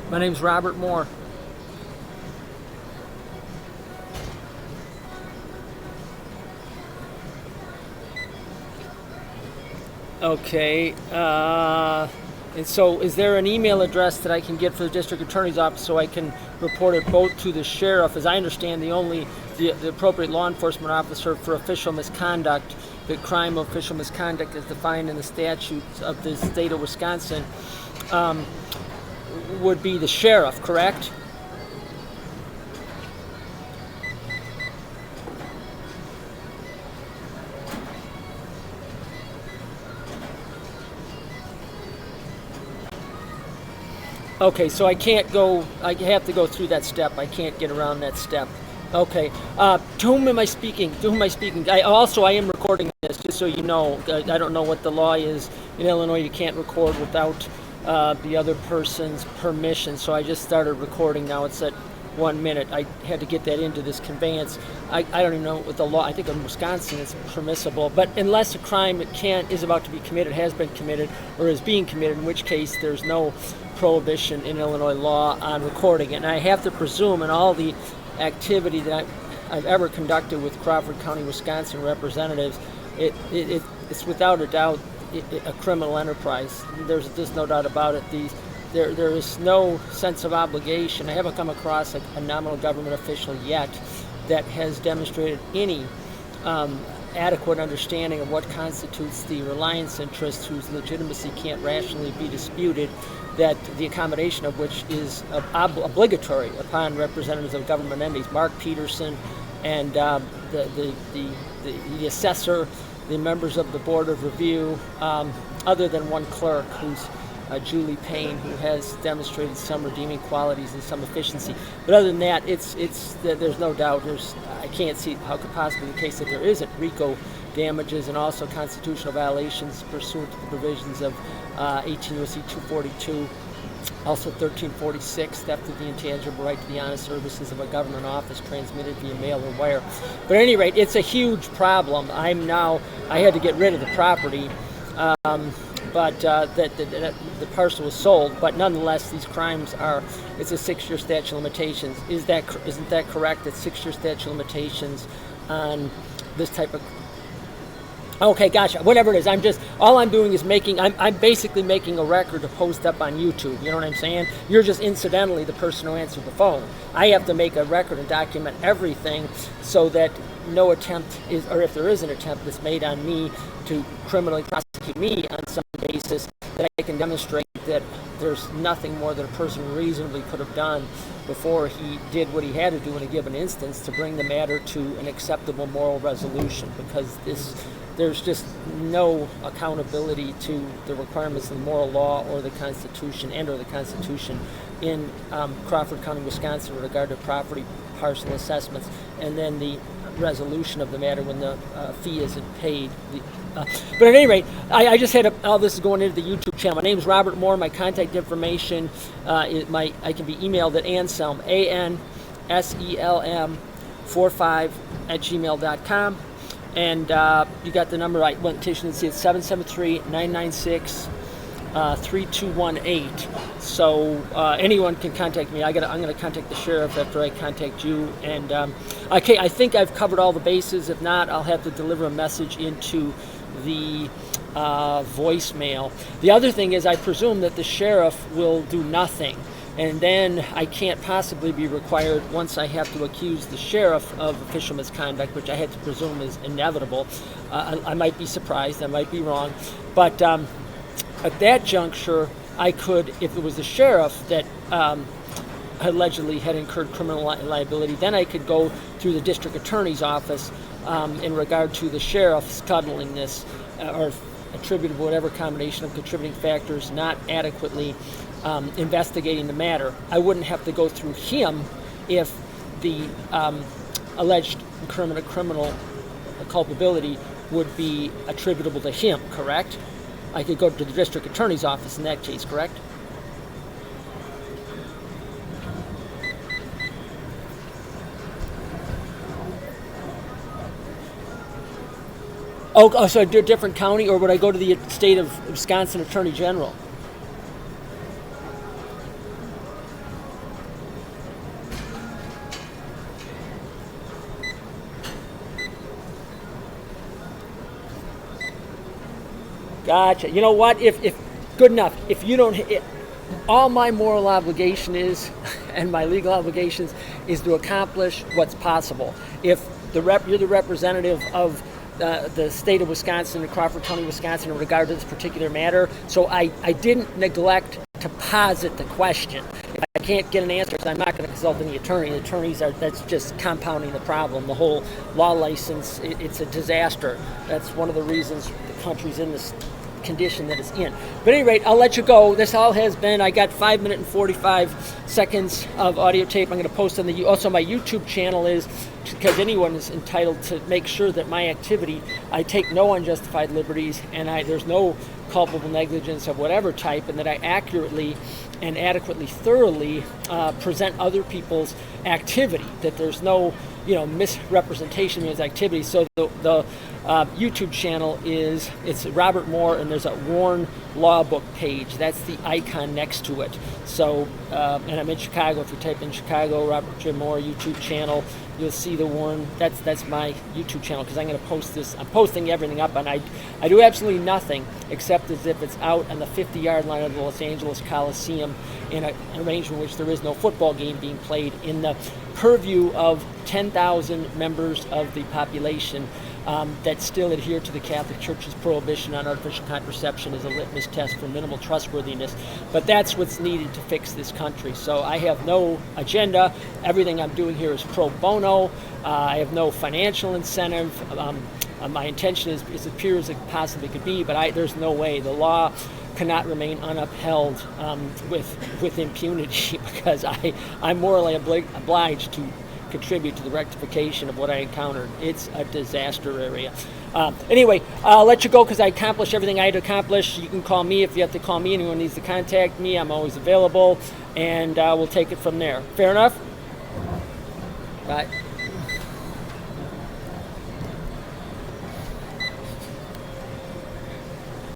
My name's Robert Moore. Okay. And so is there an email address that I can get for the district attorney's office so I can report it both to the sheriff? As I understand, the appropriate law enforcement officer for official misconduct, the crime of official misconduct as defined in the statutes of the state of Wisconsin, would be the sheriff, correct? Okay, so I have to go through that step. I can't get around that step. Okay. To whom am I speaking? I am recording this, just so you know. I don't know what the law is. In Illinois, you can't record without the other person's permission. So I just started recording. Now it's at 1 minute. I had to get that into this conveyance. I don't even know what the law. I think in Wisconsin it's permissible. But unless a crime is about to be committed, has been committed, or is being committed, in which case there's no prohibition in Illinois law on recording it. And I have to presume in all the activity that I've ever conducted with Crawford County, Wisconsin representatives, it's without a doubt a criminal enterprise. There's no doubt about it. There is no sense of obligation. I haven't come across a nominal government official yet that has demonstrated any adequate understanding of what constitutes the reliance interest whose legitimacy can't rationally be disputed, that the accommodation of which is obligatory upon representatives of government entities. Mark Peterson and the assessor, the members of the Board of Review, other than one clerk who's Julie Payne, who has demonstrated some redeeming qualities and some efficiency. But other than that, there's no doubt. I can't see how could possibly be the case that there isn't RICO damages and also constitutional violations pursuant to the provisions of 18 U.S.C. 242, also 1346, theft of the intangible right to the honest services of a government office transmitted via mail or wire. But at any rate, it's a huge problem. I had to get rid of the property. But the parcel was sold. But nonetheless, these crimes it's a 6-year statute of limitations. Isn't that correct? That 6-year statute of limitations on this type of. Okay, gotcha. Whatever it is, all I'm doing is I'm basically making a record to post up on YouTube. You know what I'm saying? You're just incidentally the person who answered the phone. I have to make a record and document everything so that no attempt is, or if there is an attempt that's made on me to criminally prosecute me on some basis, that I can demonstrate that there's nothing more that a person reasonably could have done before he did what he had to do in a given instance to bring the matter to an acceptable moral resolution, because there's just no accountability to the requirements of the moral law or the Constitution or the Constitution in Crawford County, Wisconsin with regard to property parcel assessments, and then the resolution of the matter when the fee isn't paid. But at any rate, I just had all this is going into the YouTube channel. My name is Robert Moore. My contact information, I can be emailed at Anselm, ANSELM 45@gmail.com. And you got the number right. Well, Tish, see it's 773-996-3218. So anyone can contact me. I'm going to contact the sheriff after I contact you. And I think I've covered all the bases. If not, I'll have to deliver a message into the voicemail. The other thing is, I presume that the sheriff will do nothing. And then I can't possibly be required, once I have to accuse the sheriff of official misconduct, which I had to presume is inevitable. I might be surprised, I might be wrong. But at that juncture, I could, if it was the sheriff that allegedly had incurred criminal liability, then I could go through the district attorney's office in regard to the sheriff scuttling this or attributable whatever combination of contributing factors not adequately investigating the matter. I wouldn't have to go through him if the alleged criminal culpability would be attributable to him, correct? I could go to the district attorney's office in that case, correct? Oh, so a different county, or would I go to the state of Wisconsin Attorney General? Gotcha. You know what? If good enough. If you don't, all my moral obligation is, and my legal obligations, is to accomplish what's possible. If you're the representative of the state of Wisconsin and Crawford County, Wisconsin, in regard to this particular matter, so I didn't neglect to posit the question. If I can't get an answer, I'm not going to consult any attorney. The attorneys that's just compounding the problem. The whole law license, it's a disaster. That's one of the reasons the country's in this condition that it's in. But at any rate, I'll let you go. This all has been, I got 5 minutes and 45 seconds of audio tape. I'm going to post on also my YouTube channel, is because anyone is entitled to make sure that my activity, I take no unjustified liberties, and there's no culpable negligence of whatever type, and that I accurately and adequately, thoroughly present other people's activity, that there's no misrepresentation of his activity. So the YouTube channel it's Robert Moore, and there's a Warren Law Book page. That's the icon next to it. So, and I'm in Chicago. If you type in Chicago, Robert J. Moore YouTube channel, you'll see the Warren. That's my YouTube channel, because I'm going to post this. I'm posting everything up, and I do absolutely nothing except as if it's out on the 50-yard line of the Los Angeles Coliseum in an arrangement in which there is no football game being played, in the purview of 10,000 members of the population that still adhere to the Catholic Church's prohibition on artificial contraception as a litmus test for minimal trustworthiness. But that's what's needed to fix this country. So I have no agenda. Everything I'm doing here is pro bono. I have no financial incentive. My intention is as pure as it possibly could be, but there's no way. The law cannot remain unupheld with impunity, because I'm morally obliged to contribute to the rectification of what I encountered. It's a disaster area. Anyway, I'll let you go because I accomplished everything I had to accomplish. You can call me if you have to call me. Anyone needs to contact me, I'm always available, and we'll take it from there. Fair enough? Bye.